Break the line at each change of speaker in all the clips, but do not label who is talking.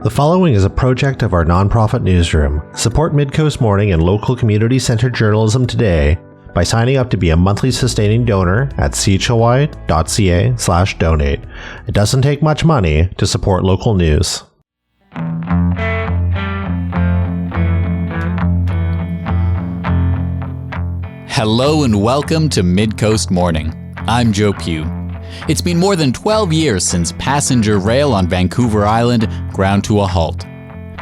The following is a project of our nonprofit newsroom. Support Midcoast Morning and local community-centered journalism today by signing up to be a monthly sustaining donor at chly.ca/donate. It doesn't take much money to support local news.
Hello and welcome to Midcoast Morning. I'm Joe Pugh. It's been more than 12 years since passenger rail on Vancouver Island ground to a halt.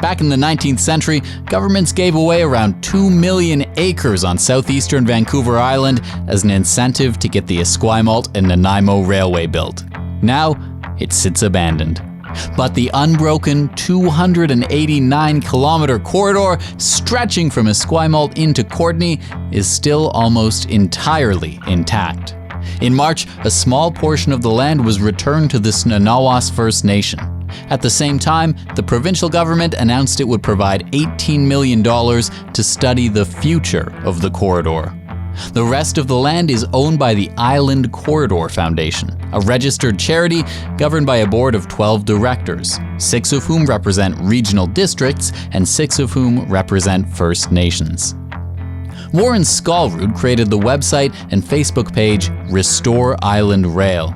Back in the 19th century, governments gave away around 2 million acres on southeastern Vancouver Island as an incentive to get the Esquimalt and Nanaimo Railway built. Now, it sits abandoned. But the unbroken 289-kilometre corridor stretching from Esquimalt into Courtenay is still almost entirely intact. In March, a small portion of the land was returned to the Snaw'naw'as First Nation. At the same time, the provincial government announced it would provide $18 million to study the future of the corridor. The rest of the land is owned by the Island Corridor Foundation, a registered charity governed by a board of 12 directors, 6 of whom represent regional districts and 6 of whom represent First Nations. Warren Skolrud created the website and Facebook page Restore Island Rail.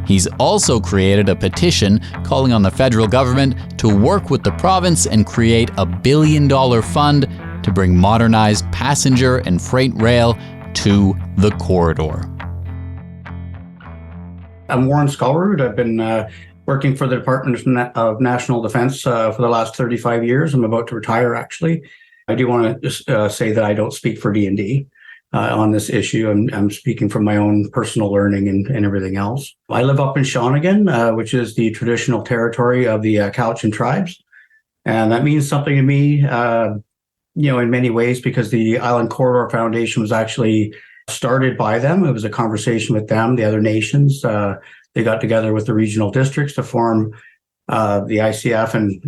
He's also created a petition calling on the federal government to work with the province and create a $1 billion fund to bring modernized passenger and freight rail to the corridor.
I'm Warren Skolrud. I've been working for the Department of National Defence for the last 35 years. I'm about to retire, actually. I do want to just say that I don't speak for D&D on this issue. I'm speaking from my own personal learning and everything else. I live up in Snaw'naw'as, which is the traditional territory of the Cowichan tribes. And that means something to me, in many ways, because the Island Corridor Foundation was actually started by them. It was a conversation with them, the other nations. They got together with the regional districts to form the ICF, and,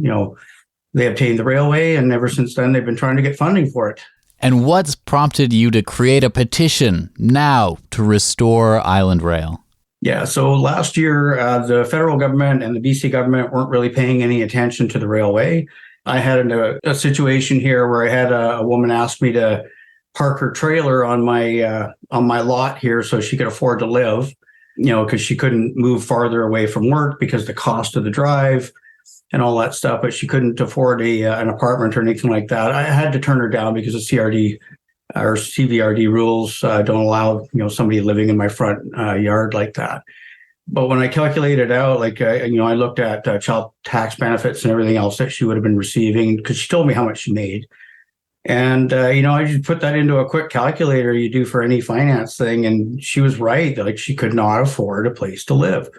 they obtained the railway, and ever since then, they've been trying to get funding for it.
And what's prompted you to create a petition now to restore Island Rail?
Yeah, so last year, the federal government and the BC government weren't really paying any attention to the railway. I had a situation here where I had a woman ask me to park her trailer on my lot here so she could afford to live, because she couldn't move farther away from work because the cost of the drive and all that stuff, but she couldn't afford an apartment or anything like that. I had to turn her down because the CRD or CVRD rules don't allow, somebody living in my front yard like that. But when I calculated out, I looked at child tax benefits and everything else that she would have been receiving, because she told me how much she made. And, I just put that into a quick calculator you do for any finance thing. And she was right. She could not afford a place to live.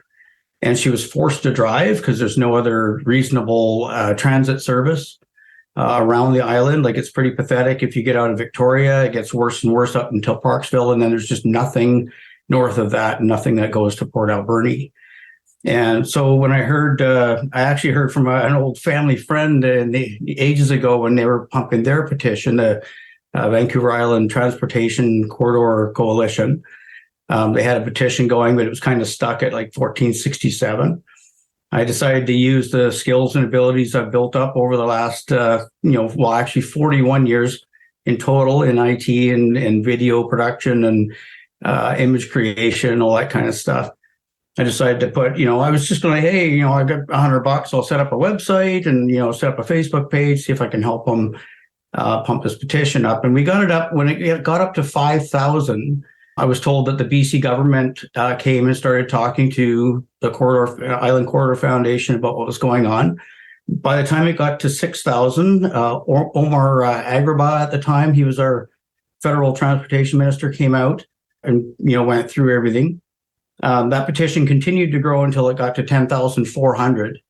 And she was forced to drive because there's no other reasonable transit service around the island. It's pretty pathetic. If you get out of Victoria, it gets worse and worse up until Parksville. And then there's just nothing north of that, nothing that goes to Port Alberni. And so when I actually heard from an old family friend ages ago when they were pumping their petition, the Vancouver Island Transportation Corridor Coalition. They had a petition going, but it was kind of stuck at 1467. I decided to use the skills and abilities I've built up over the last, 41 years in total in IT and video production and image creation and all that kind of stuff. I decided to put, I was just going, I got $100. I'll set up a website and, set up a Facebook page, see if I can help them pump this petition up. And we got it up when it got up to 5,000. I was told that the BC government came and started talking to the Island Corridor Foundation about what was going on. By the time it got to 6,000, Omar Agrabah at the time, he was our federal transportation minister, came out and went through everything. That petition continued to grow until it got to 10,400.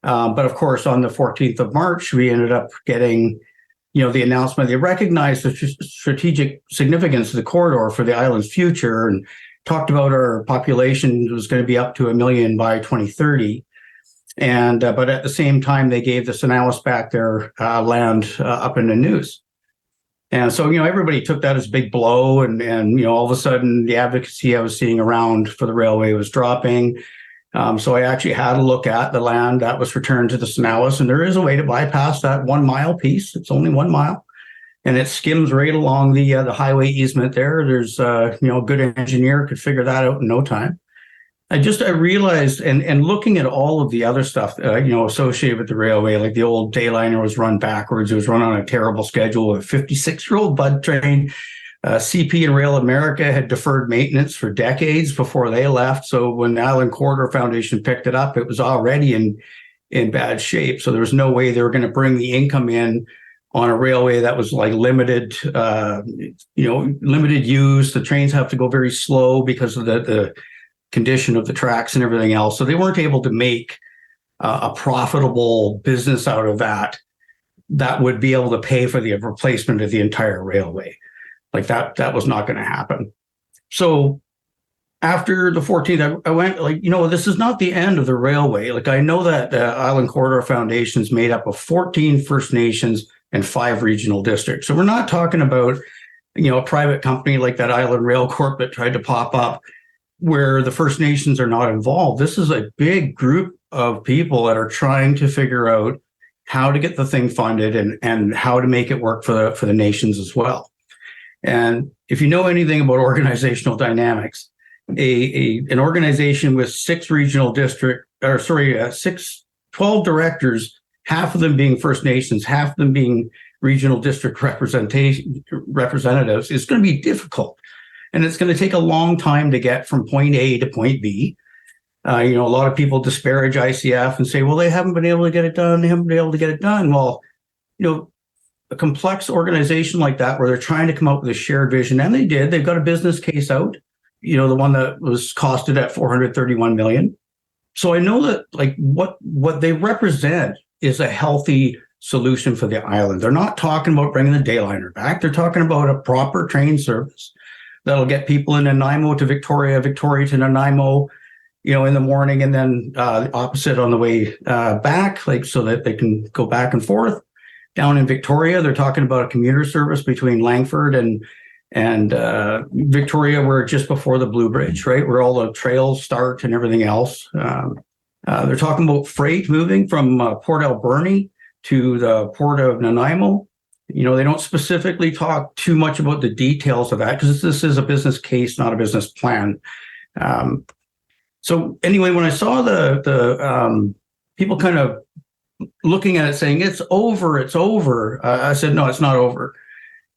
But of course, on the 14th of March, we ended up getting the announcement. They recognized the strategic significance of the corridor for the island's future and talked about our population was going to be up to 1 million by 2030. And but at the same time, they gave the Snaw'naw'as back their land up in the news. And so, everybody took that as a big blow. And all of a sudden, the advocacy I was seeing around for the railway was dropping. So I actually had a look at the land that was returned to the Snaw'naw'as, and there is a way to bypass that 1 mile piece. It's only 1 mile, and it skims right along the highway easement there. There's a good engineer could figure that out in no time. I realized, and looking at all of the other stuff, associated with the railway, like the old Dayliner was run backwards. It was run on a terrible schedule with a 56-year-old bud train. CP and Rail America had deferred maintenance for decades before they left. So when the Island Corridor Foundation picked it up, it was already in bad shape. So there was no way they were going to bring the income in on a railway that was like limited use. The trains have to go very slow because of the condition of the tracks and everything else. So they weren't able to make a profitable business out of that would be able to pay for the replacement of the entire railway. Like that was not going to happen. So after the 14th, I went this is not the end of the railway. Like I know that the Island Corridor Foundation is made up of 14 First Nations and 5 regional districts. So we're not talking about, a private company like that Island Rail Corp that tried to pop up where the First Nations are not involved. This is a big group of people that are trying to figure out how to get the thing funded and how to make it work for the nations as well. And if you know anything about organizational dynamics, an organization with 12 directors, half of them being First Nations, half of them being regional district representatives, is going to be difficult. And it's going to take a long time to get from point A to point B. A lot of people disparage ICF and say, well, they haven't been able to get it done. Well, a complex organization like that, where they're trying to come up with a shared vision, and they did. They've got a business case out, the one that was costed at $431 million. So I know that what they represent is a healthy solution for the island. They're not talking about bringing the Dayliner back. They're talking about a proper train service that'll get people in Nanaimo to Victoria to Nanaimo, in the morning, and then opposite on the way back, so that they can go back and forth. Down in Victoria, they're talking about a commuter service between Langford and Victoria. We're just before the Blue Bridge, right, where all the trails start and everything else. They're talking about freight moving from Port Alberni to the Port of Nanaimo. They don't specifically talk too much about the details of that because this is a business case, not a business plan. So anyway, when I saw the people kind of looking at it saying it's over, I said, no, it's not over.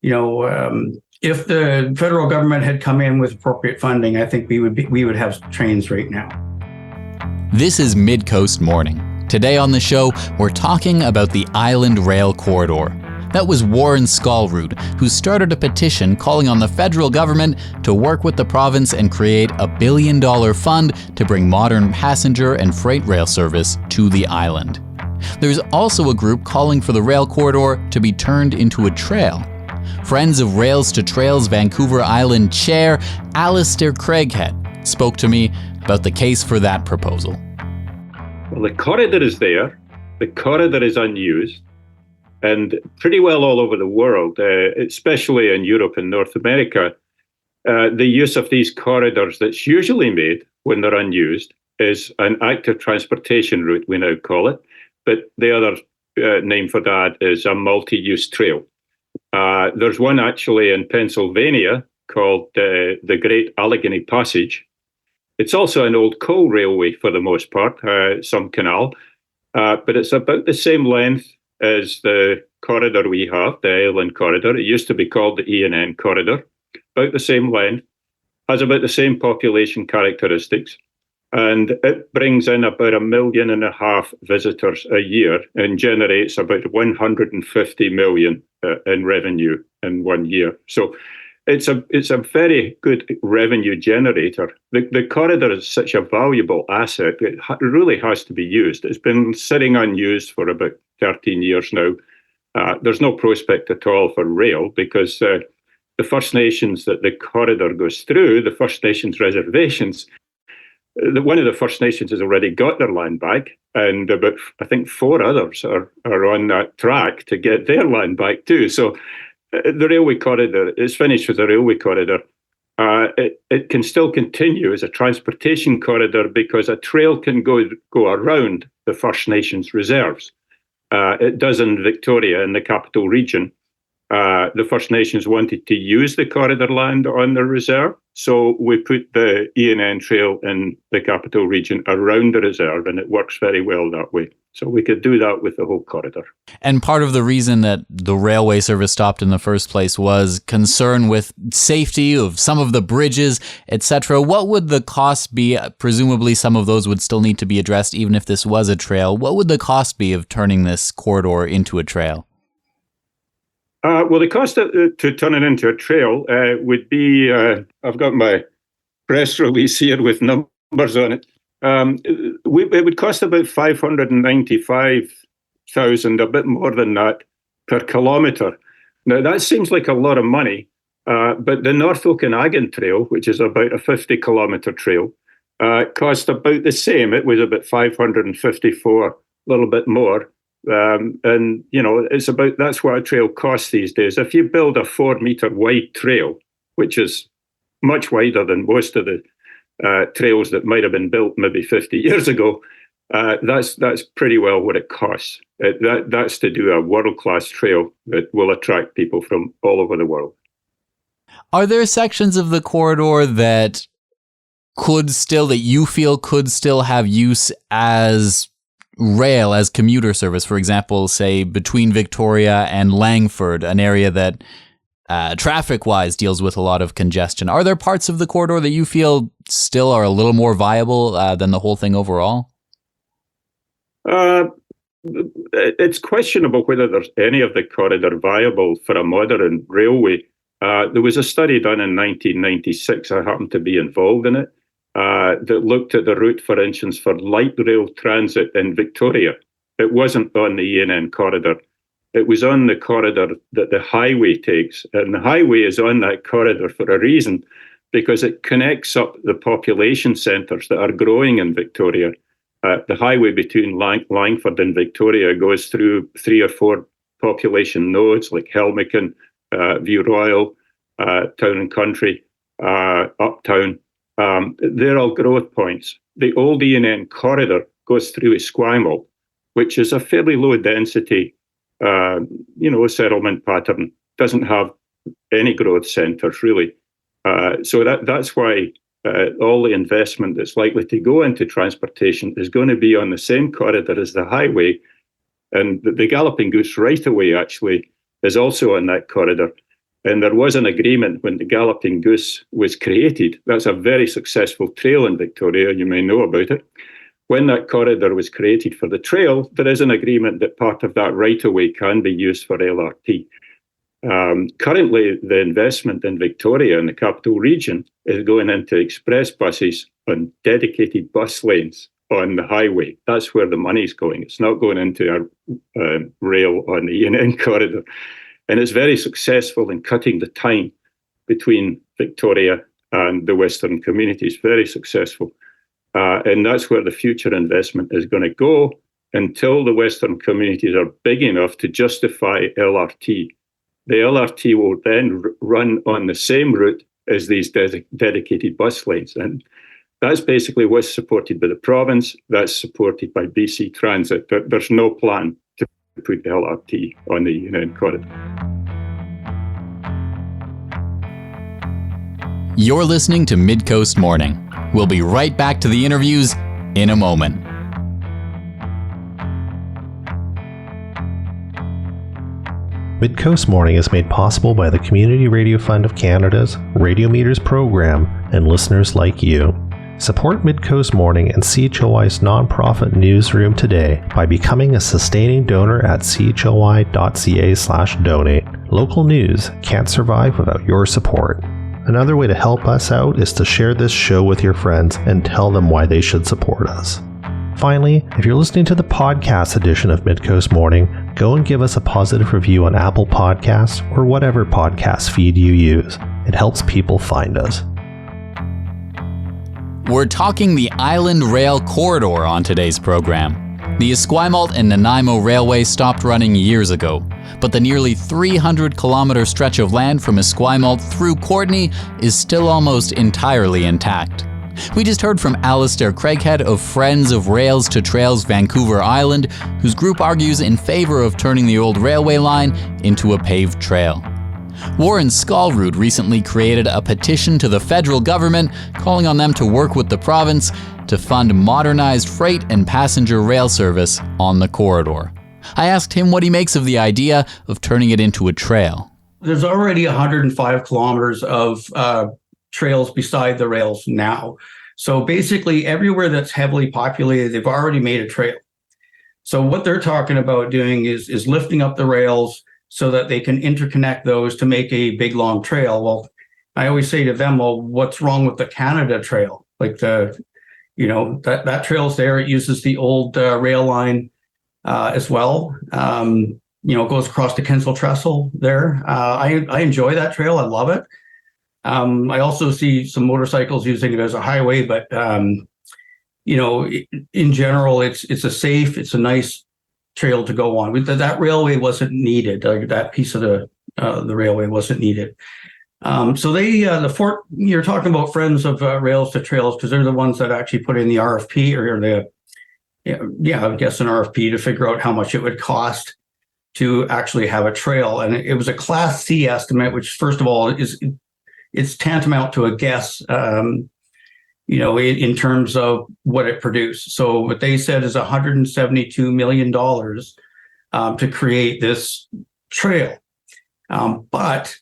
If the federal government had come in with appropriate funding, I think we would have trains right now.
This is Midcoast Morning. Today on the show, we're talking about the Island Rail Corridor. That was Warren Skolrud, who started a petition calling on the federal government to work with the province and create a $1 billion fund to bring modern passenger and freight rail service to the island. There's also a group calling for the rail corridor to be turned into a trail. Friends of Rails to Trails Vancouver Island Chair Alistair Craighead spoke to me about the case for that proposal.
Well, the corridor is there. The corridor is unused. And pretty well all over the world, especially in Europe and North America, the use of these corridors that's usually made when they're unused is an active transportation route, we now call it. But the other name for that is a multi-use trail. There's one actually in Pennsylvania called the Great Allegheny Passage. It's also an old coal railway for the most part, some canal, but it's about the same length as the corridor we have, the Island Corridor. It used to be called the E&N Corridor, about the same length, has about the same population characteristics, and it brings in about 1.5 million visitors a year and generates about 150 million in revenue in 1 year. So it's a very good revenue generator. The corridor is such a valuable asset. It really has to be used. It's been sitting unused for about 13 years now. There's no prospect at all for rail because the First Nations that the corridor goes through, the First Nations reservations, one of the First Nations has already got their land back, and about, I think, 4 others are on that track to get their land back too. So the railway corridor is finished with the railway corridor. it can still continue as a transportation corridor because a trail can go around the First Nations reserves. It does in Victoria, in the capital region. The First Nations wanted to use the corridor land on the reserve, so we put the ENN trail in the capital region around the reserve, and it works very well that way. So we could do that with the whole corridor.
And part of the reason that the railway service stopped in the first place was concern with safety of some of the bridges, etc. What would the cost be? Presumably some of those would still need to be addressed even if this was a trail. What would the cost be of turning this corridor into a trail?
Well, the cost to turn it into a trail would be, I've got my press release here with numbers on it. It would cost about $595,000, a bit more than that, per kilometre. Now, that seems like a lot of money, but the North Okanagan Trail, which is about a 50-kilometre trail, cost about the same. It was about $554, a little bit more. And, you know, that's what a trail costs these days. If you build a 4-metre wide trail, which is much wider than most of the trails that might have been built maybe 50 years ago, that's pretty well what it costs. That's to do a world-class trail that will attract people from all over the world.
Are there sections of the corridor that you feel could still have use as rail, as commuter service? For example, say between Victoria and Langford, an area that traffic-wise deals with a lot of congestion. Are there parts of the corridor that you feel still are a little more viable than the whole thing overall?
It's questionable whether there's any of the corridor viable for a modern railway. There was a study done in 1996, I happened to be involved in it, that looked at the route, for instance, for light rail transit in Victoria. It wasn't on the ENN corridor. It was on the corridor that the highway takes. And the highway is on that corridor for a reason, because it connects up the population centres that are growing in Victoria. The highway between Langford and Victoria goes through 3 or 4 population nodes like Helmicken, View Royal, Town and Country, Uptown. They're all growth points. The old ENN corridor goes through Esquimalt, which is a fairly low density settlement pattern, doesn't have any growth centres really. So that's why all the investment that's likely to go into transportation is going to be on the same corridor as the highway. And the Galloping Goose right-of-way actually is also on that corridor. And there was an agreement when the Galloping Goose was created. That's a very successful trail in Victoria. You may know about it. When that corridor was created for the trail, there is an agreement that part of that right-of-way can be used for LRT. Currently, the investment in Victoria in the capital region is going into express buses on dedicated bus lanes on the highway. That's where the money's going. It's not going into our rail on the ENN corridor. And it's very successful in cutting the time between Victoria and the Western communities. Very successful. And that's where the future investment is going to go until the Western communities are big enough to justify LRT. The LRT will then run on the same route as these dedicated bus lanes. And that's basically what's supported by the province. That's supported by BC Transit. There's no plan to put the LRT on the ENN corridor.
You're listening to Midcoast Morning. We'll be right back to the interviews in a moment.
Midcoast Morning is made possible by the Community Radio Fund of Canada's Radio Meters program and listeners like you. Support Midcoast Morning and CHLY's nonprofit newsroom today by becoming a sustaining donor at chly.ca/donate. Local news can't survive without your support. Another way to help us out is to share this show with your friends and tell them why they should support us. Finally, if you're listening to the podcast edition of Midcoast Morning, go and give us a positive review on Apple Podcasts or whatever podcast feed you use. It helps people find us.
We're talking the Island Rail Corridor on today's program. The Esquimalt and Nanaimo Railway stopped running years ago, but the nearly 300-kilometre stretch of land from Esquimalt through Courtenay is still almost entirely intact. We just heard from Alistair Craighead of Friends of Rails to Trails Vancouver Island, whose group argues in favour of turning the old railway line into a paved trail. Warren Skalrud recently created a petition to the federal government calling on them to work with the province to fund modernized freight and passenger rail service on the corridor. I asked him what he makes of the idea of turning it into a trail.
There's already 105 kilometers of trails beside the rails now. So basically everywhere that's heavily populated, they've already made a trail. So what they're talking about doing is lifting up the rails so that they can interconnect those to make a big long trail. Well, I always say to them, well, what's wrong with the Canada Trail? Like that trail's there. It uses the old rail line as well. It goes across the Kinsel Trestle there. I enjoy that trail. I love it. I also see some motorcycles using it as a highway, but in general, it's a nice trail to go on. That railway wasn't needed. That piece of the railway wasn't needed. So you're talking about Friends of Rails to Trails because they're the ones that actually put in the RFP I guess an RFP to figure out how much it would cost to actually have a trail. And it was a Class C estimate, which first of all it's tantamount to a guess, in terms of what it produced. So what they said is $172 million to create this trail. But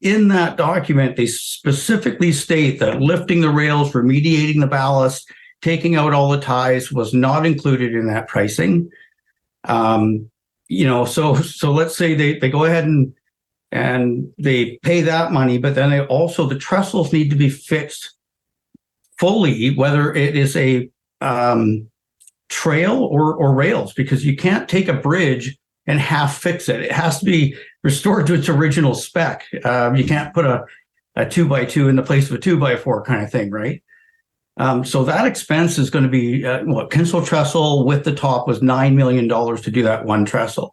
in that document, they specifically state that lifting the rails, remediating the ballast, taking out all the ties was not included in that pricing. So let's say they go ahead and they pay that money, but then the trestles need to be fixed fully, whether it is a trail or rails, because you can't take a bridge and half fix it. It has to be restored to its original spec. You can't put a 2x2 in the place of a 2x4 kind of thing, right? So that expense is going to be Kinsel Trestle with the top was $9 million to do that one trestle.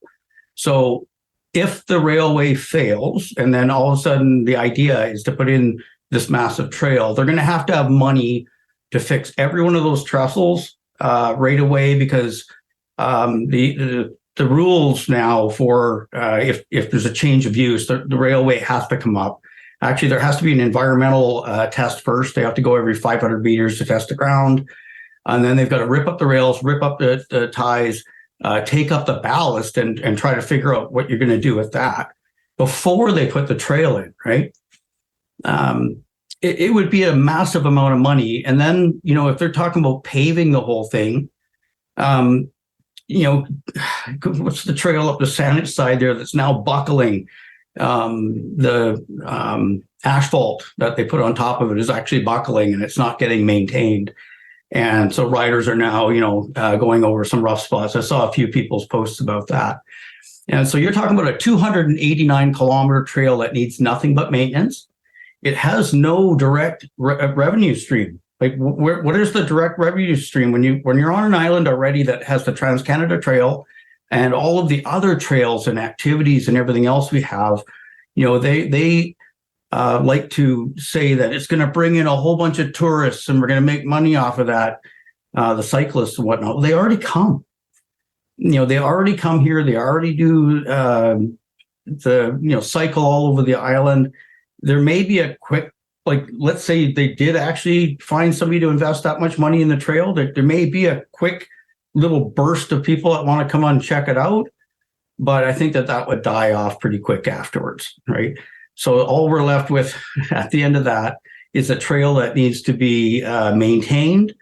So if the railway fails, and then all of a sudden the idea is to put in this massive trail, they're going to have money to fix every one of those trestles right away, because the rules now for if there's a change of use, the railway has to come up. Actually, there has to be an environmental test first. They have to go every 500 meters to test the ground. And then they've got to rip up the rails, rip up the ties, take up the ballast and try to figure out what you're going to do with that before they put the trail in, right? It would be a massive amount of money. And then, if they're talking about paving the whole thing, what's the trail up the Saanich side there that's now buckling? The asphalt that they put on top of it is actually buckling and it's not getting maintained. And so riders are now, going over some rough spots. I saw a few people's posts about that. And so you're talking about a 289 kilometer trail that needs nothing but maintenance. It has no direct revenue stream. Like, what is the direct revenue stream when you're on an island already that has the Trans-Canada Trail and all of the other trails and activities and everything else we have? They like to say that it's going to bring in a whole bunch of tourists and we're going to make money off of that. The cyclists and whatnot. They already come. They already come here. They already do cycle all over the island. There may be a quick, let's say they did actually find somebody to invest that much money in the trail. There may be a quick little burst of people that want to come on and check it out. But I think that would die off pretty quick afterwards, right? So all we're left with at the end of that is a trail that needs to be maintained.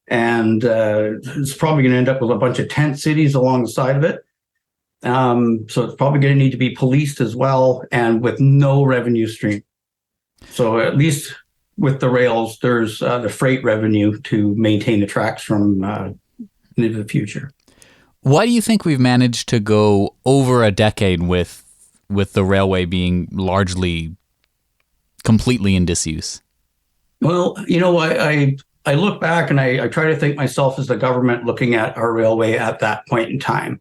And it's probably going to end up with a bunch of tent cities along the side of it. So it's probably going to need to be policed as well, and with no revenue stream. So at least with the rails, there's the freight revenue to maintain the tracks from into the future.
Why do you think we've managed to go over a decade with the railway being largely completely in disuse?
Well, I look back and I try to think myself as the government looking at our railway at that point in time.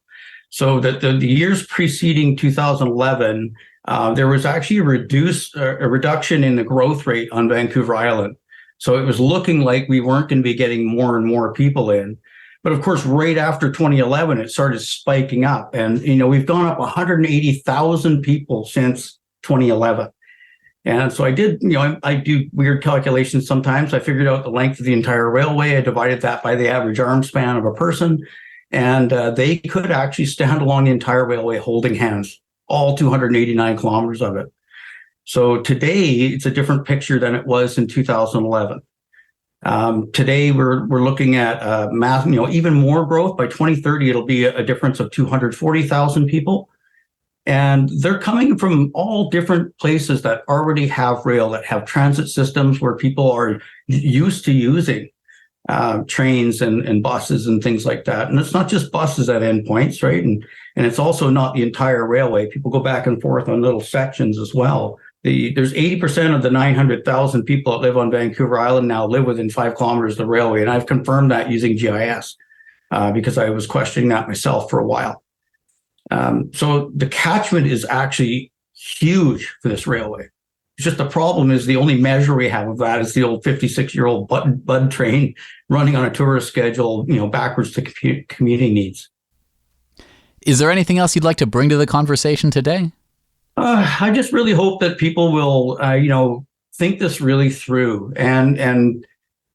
So that the years preceding 2011, there was actually a reduction in the growth rate on Vancouver Island. So it was looking like we weren't going to be getting more and more people in. But of course, right after 2011, it started spiking up. And, we've gone up 180,000 people since 2011. And so I did, I do weird calculations sometimes. I figured out the length of the entire railway. I divided that by the average arm span of a person. And they could actually stand along the entire railway holding hands, all 289 kilometers of it. So today, it's a different picture than it was in 2011. Today, we're looking at mass, even more growth. By 2030, it'll be a difference of 240,000 people. And they're coming from all different places that already have rail, that have transit systems where people are used to using trains and buses and things like that. And it's not just buses at endpoints, right? And it's also not the entire railway. People go back and forth on little sections as well. There's 80% of the 900,000 people that live on Vancouver Island now live within 5 kilometers of the railway. And I've confirmed that using GIS because I was questioning that myself for a while. So the catchment is actually huge for this railway. It's just the problem is the only measure we have of that is the old 56-year-old bud train running on a tourist schedule, backwards to commuting needs.
Is there anything else you'd like to bring to the conversation today?
I just really hope that people will, think this really through. And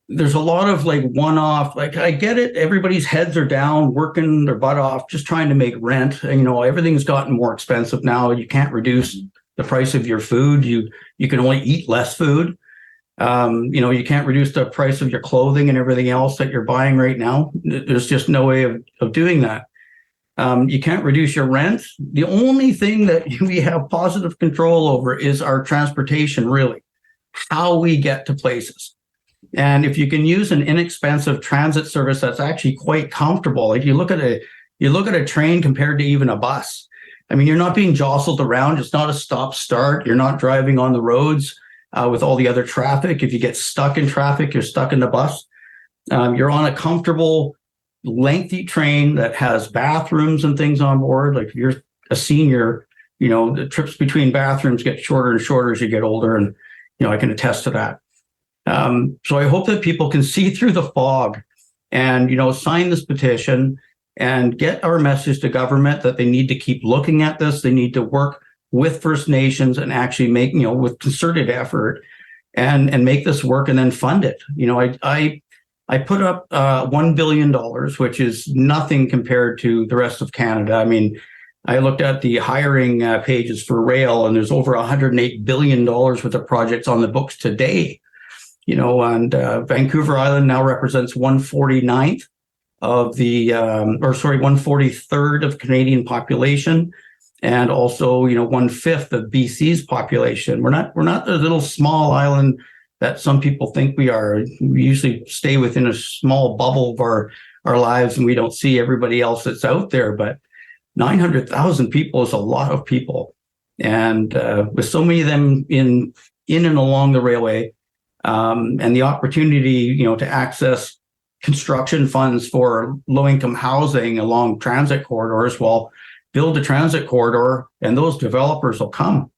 there's a lot of one-off, I get it. Everybody's heads are down, working their butt off, just trying to make rent. And, everything's gotten more expensive now. You can't reduce the price of your food. You can only eat less food. You can't reduce the price of your clothing and everything else that you're buying right now. There's just no way of doing that. You can't reduce your rent. The only thing that we have positive control over is our transportation, really, how we get to places. And if you can use an inexpensive transit service that's actually quite comfortable, you look at a train compared to even a bus. I mean, you're not being jostled around. It's not a stop-start. You're not driving on the roads with all the other traffic. If you get stuck in traffic, you're stuck in the bus. You're on a comfortable, lengthy train that has bathrooms and things on board. If you're a senior, the trips between bathrooms get shorter and shorter as you get older. And, I can attest to that. So I hope that people can see through the fog and, sign this petition and get our message to government that they need to keep looking at this. They need to work with First Nations and actually make, with concerted effort and make this work and then fund it. I put up $1 billion, which is nothing compared to the rest of Canada. I mean, I looked at the hiring pages for rail, and there's over $108 billion worth of projects on the books today. And Vancouver Island now represents 149th of 143rd of Canadian population, and also 1/5 of BC's population. We're not a little small island that some people think we are. We usually stay within a small bubble of our lives, and we don't see everybody else that's out there. But 900,000 people is a lot of people, and with so many of them in and along the railway. And the opportunity, to access construction funds for low-income housing along transit corridors, build a transit corridor, and those developers will come.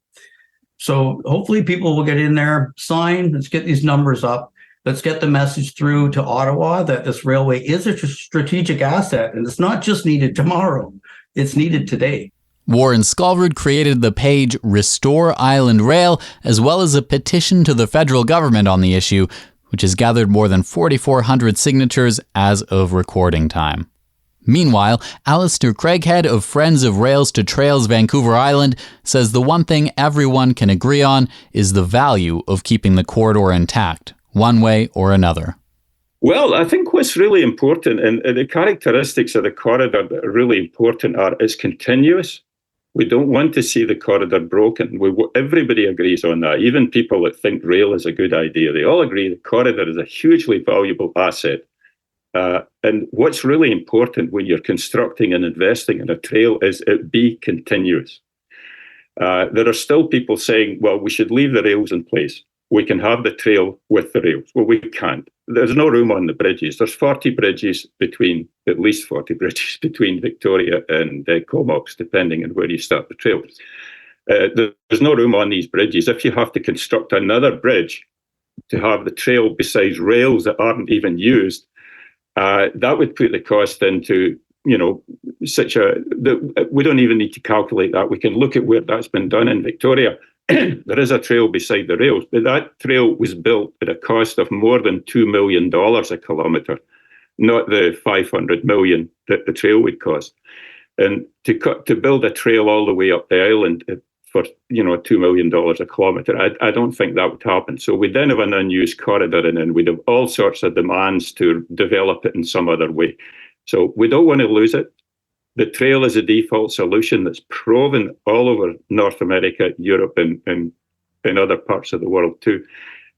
So hopefully people will get in there, sign, let's get these numbers up. Let's get the message through to Ottawa that this railway is a strategic asset, and it's not just needed tomorrow, it's needed today.
Warren Skolrud created the page Restore Island Rail, as well as a petition to the federal government on the issue, which has gathered more than 4,400 signatures as of recording time. Meanwhile, Alistair Craighead of Friends of Rails to Trails Vancouver Island says the one thing everyone can agree on is the value of keeping the corridor intact, one way or another.
Well, I think what's really important, and the characteristics of the corridor that are really important are it's continuous. We don't want to see the corridor broken. Everybody agrees on that. Even people that think rail is a good idea, they all agree the corridor is a hugely valuable asset. And what's really important when you're constructing and investing in a trail is it be continuous. There are still people saying, well, we should leave the rails in place. we can have the trail with the rails. Well, we can't. There's no room on the bridges. There's 40 bridges at least 40 bridges between Victoria and Comox, depending on where you start the trail. There's no room on these bridges. If you have to construct another bridge to have the trail besides rails that aren't even used, that would put the cost into, we don't even need to calculate that. We can look at where that's been done in Victoria. There is a trail beside the rails, but that trail was built at a cost of more than $2 million a kilometre, not the $500 million that the trail would cost. And to build a trail all the way up the island for $2 million a kilometre, I don't think that would happen. So we'd then have an unused corridor, and then we'd have all sorts of demands to develop it in some other way. So we don't want to lose it. The trail is a default solution that's proven all over North America, Europe, and other parts of the world too.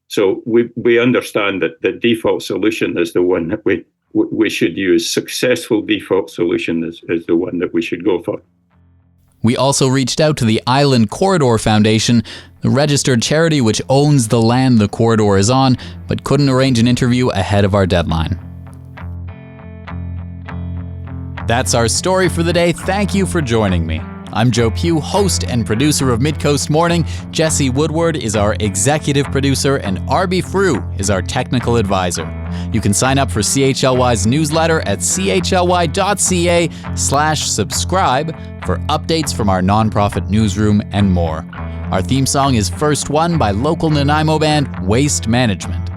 So we understand that the default solution is the one that we should use. Successful default solution is the one that we should go for.
We also reached out to the Island Corridor Foundation, the registered charity which owns the land the corridor is on, but couldn't arrange an interview ahead of our deadline. That's our story for the day. Thank you for joining me. I'm Joe Pugh, host and producer of Midcoast Morning. Jesse Woodward is our executive producer, and RB Frew is our technical advisor. You can sign up for CHLY's newsletter at chly.ca/subscribe for updates from our nonprofit newsroom and more. Our theme song is First One by local Nanaimo band Waste Management.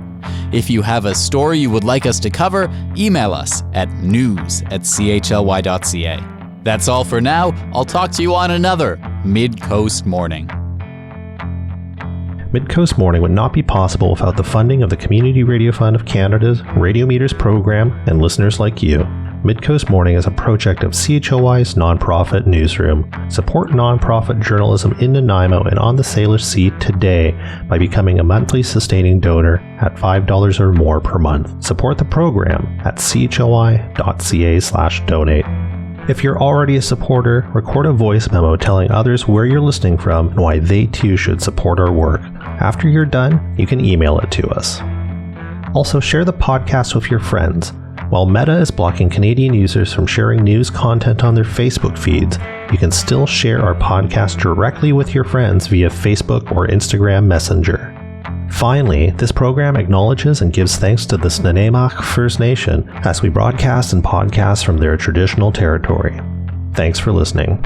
If you have a story you would like us to cover, email us at news@chly.ca. That's all for now. I'll talk to you on another Midcoast Morning.
Midcoast Morning would not be possible without the funding of the Community Radio Fund of Canada's Radio Meters program and listeners like you. Midcoast Morning is a project of CHLY's nonprofit newsroom. Support nonprofit journalism in Nanaimo and on the Salish Sea today by becoming a monthly sustaining donor at $5 or more per month. Support the program at chly.ca/donate. If you're already a supporter, record a voice memo telling others where you're listening from and why they too should support our work. After you're done, you can email it to us. Also, share the podcast with your friends. While Meta is blocking Canadian users from sharing news content on their Facebook feeds, you can still share our podcast directly with your friends via Facebook or Instagram Messenger. Finally, this program acknowledges and gives thanks to the Snaw'naw'as First Nation as we broadcast and podcast from their traditional territory. Thanks for listening.